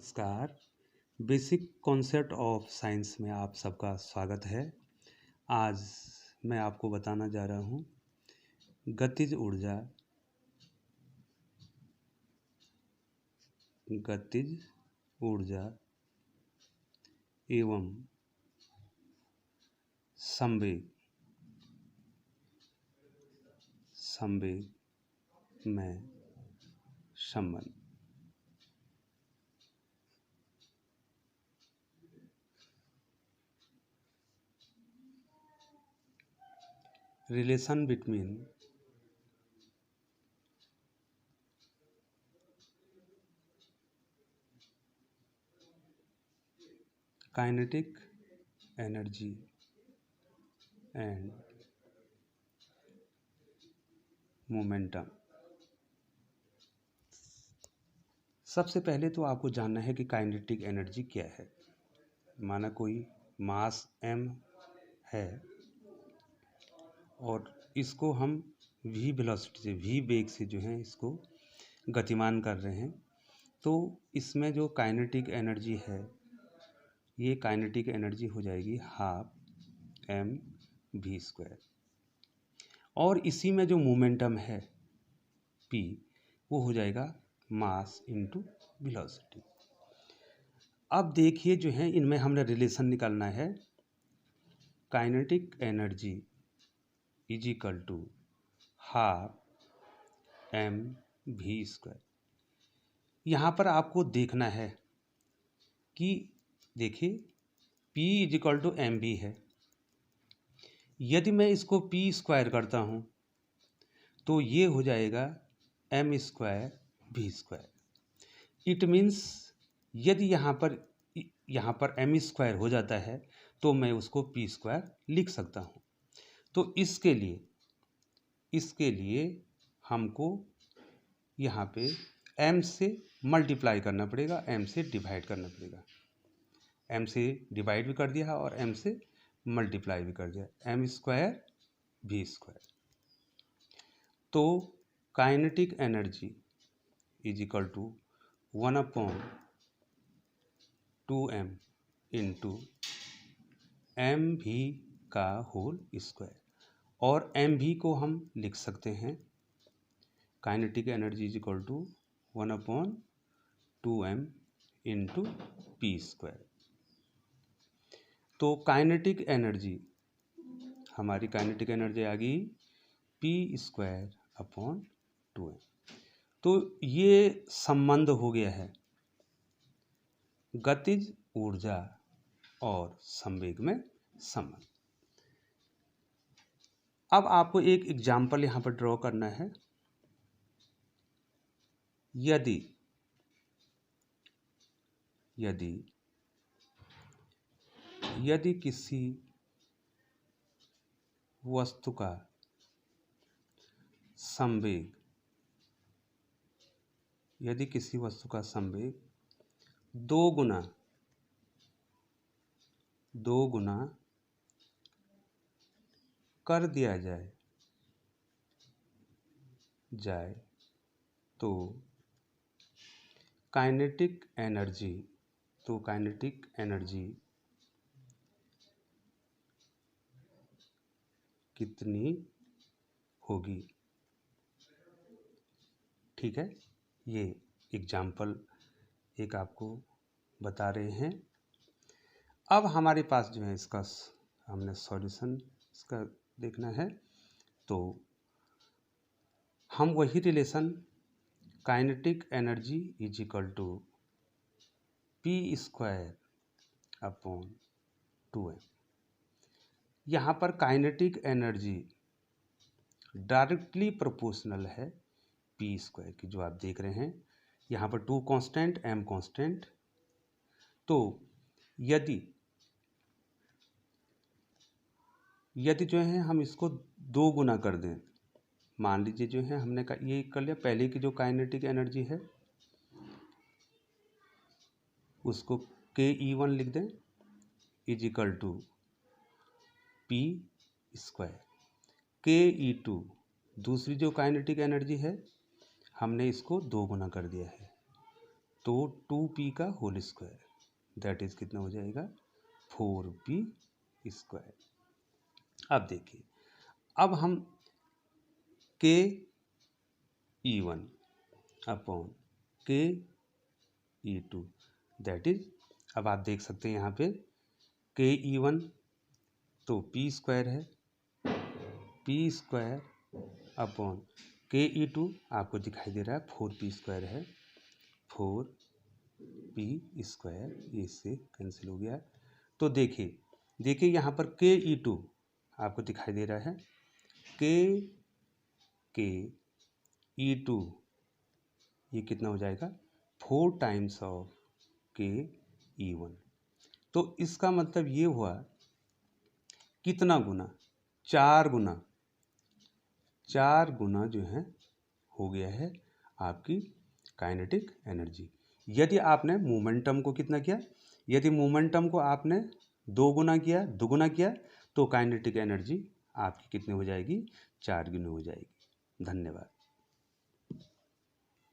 नमस्कार। Basic concept of science में आप सबका स्वागत है। आज मैं आपको बताना जा रहा हूँ गतिज ऊर्जा एवं संवेग में संबंध। Relation between kinetic energy and momentum। सबसे पहले तो आपको जानना है कि काइनेटिक एनर्जी क्या है। माना कोई मास m है और इसको हम v वेलोसिटी से, v वेग से जो है इसको गतिमान कर रहे हैं, तो इसमें जो काइनेटिक एनर्जी है ये काइनेटिक एनर्जी हो जाएगी हाफ एम वी स्क्वायर। और इसी में जो मोमेंटम है p वो हो जाएगा मास इंटू वेलोसिटी। अब देखिए जो है इनमें हमने रिलेशन निकालना है। Kinetic energy is equal to half M V square. यहाँ पर आपको देखना है कि देखिए P is equal to M V है। यदि मैं इसको P स्क्वायर करता हूँ तो ये हो जाएगा M square V square. It means यदि यहाँ पर एम स्क्वायर हो जाता है तो मैं उसको P स्क्वायर लिख सकता हूँ। तो इसके लिए हमको यहाँ पे m से मल्टीप्लाई करना पड़ेगा, m से डिवाइड करना पड़ेगा। m से डिवाइड भी कर दिया और m से मल्टीप्लाई भी कर दिया, एम स्क्वायर वी स्क्वायर। तो kinetic energy is equal to 1/2m into M V का होल स्क्वायर। और एम वी को हम लिख सकते हैं kinetic energy is equal to 1/2m into P square. तो काइनेटिक एनर्जी, हमारी काइनेटिक एनर्जी आ गई पी स्क्वायर अपॉन 2m। तो ये संबंध हो गया है गतिज ऊर्जा और संवेग में संबंध। अब आपको एक एग्जाम्पल यहाँ पर ड्रॉ करना है। यदि किसी वस्तु का संवेग दो गुना कर दिया जाए तो काइनेटिक एनर्जी कितनी होगी। ठीक है, ये एग्जाम्पल एक आपको बता रहे हैं। अब हमारे पास जो है इसका हमने सॉल्यूशन इसका देखना है। तो हम वही relation kinetic energy is equal to P square upon 2m। यहाँ पर काइनेटिक एनर्जी डायरेक्टली प्रोपोर्शनल है पी स्क्वायर की, जो आप देख रहे हैं यहाँ पर 2 कांस्टेंट m कांस्टेंट। तो यदि जो है हम इसको 2 गुना कर दें, मान लीजिए जो है हमने ये कर लिया, पहले की जो काइनेटिक एनर्जी है उसको Ke1 लिख दें is equal to P square. Ke2 दूसरी जो काइनेटिक एनर्जी है हमने इसको 2 गुना कर दिया है तो 2p का होल स्क्वायर दैट इज कितना हो जाएगा 4p स्क्वायर। अब देखिए, अब हम के E1 अपॉन के E2 दैट इज, अब आप देख सकते हैं यहाँ पे के E1 तो p स्क्वायर है, p स्क्वायर अपॉन के E2 आपको दिखाई दे रहा है 4p स्क्वायर है, 4p स्क्वायर, ये इससे कैंसिल हो गया। तो देखिए यहाँ पर के E2 आपको दिखाई दे रहा है, के E2 ये कितना हो जाएगा 4 टाइम्स ऑफ के E1। तो इसका मतलब ये हुआ कितना गुना, 4 गुना जो है हो गया है आपकी काइनेटिक एनर्जी। यदि आपने मोमेंटम को कितना किया, यदि मोमेंटम को आपने 2 गुना किया, दुगुना किया, तो काइनेटिक एनर्जी आपकी कितनी हो जाएगी 4 गुना हो जाएगी। धन्यवाद।